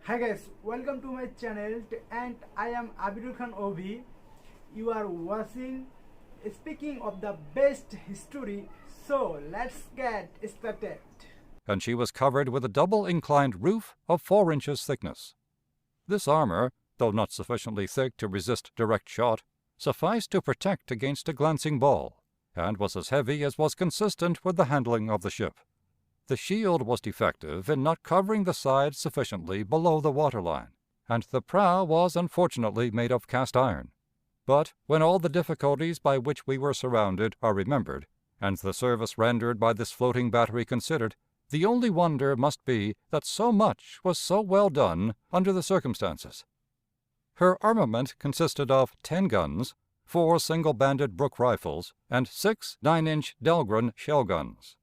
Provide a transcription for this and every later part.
Hi guys, welcome to my channel and I am Abidul Khan Obi. You are watching Speaking of the Best History. So let's get started. And she was covered with a double inclined roof of 4 inches thickness. This armor, though not sufficiently thick to resist direct shot, sufficed to protect against a glancing ball, and was as heavy as was consistent with the handling of the ship. The shield was defective in not covering the sides sufficiently below the waterline, and the prow was unfortunately made of cast iron. But when all the difficulties by which we were surrounded are remembered, and the service rendered by this floating battery considered, the only wonder must be that so much was so well done under the circumstances. Her armament consisted of 10 guns, 4 single-banded Brooke rifles, and 6 9-inch Dahlgren shell guns.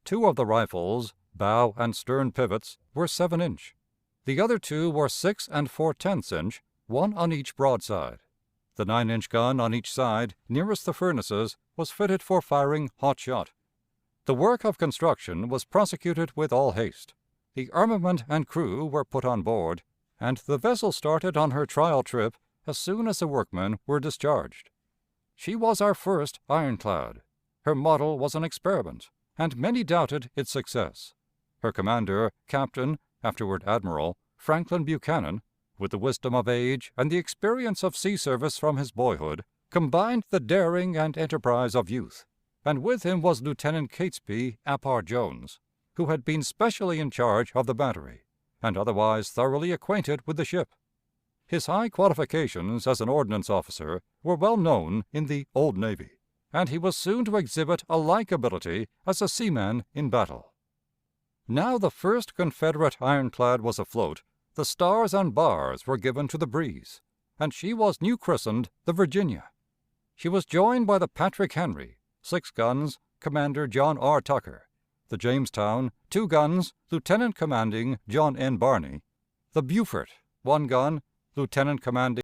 2 of the rifles, bow and stern pivots, were 7-inch. The other 2 were 6 and 4/10 inch, one on each broadside. The 9-inch gun on each side, nearest the furnaces, was fitted for firing hot shot. The work of construction was prosecuted with all haste. The armament and crew were put on board, and the vessel started on her trial trip as soon as the workmen were discharged. She was our first ironclad. Her model was an experiment, and many doubted its success. Her commander, Captain, afterward Admiral, Franklin Buchanan, with the wisdom of age and the experience of sea service from his boyhood, combined the daring and enterprise of youth, and with him was Lieutenant Catesby Appar Jones, who had been specially in charge of the battery, and otherwise thoroughly acquainted with the ship. His high qualifications as an ordnance officer were well known in the Old Navy, and he was soon to exhibit a like ability as a seaman in battle. Now the first Confederate ironclad was afloat, the stars and bars were given to the breeze, and she was new christened the Virginia. She was joined by the Patrick Henry, 6 guns, Commander John R. Tucker; the Jamestown, 2 guns, Lieutenant commanding John N. Barney; the Beaufort, 1 gun, Lieutenant commanding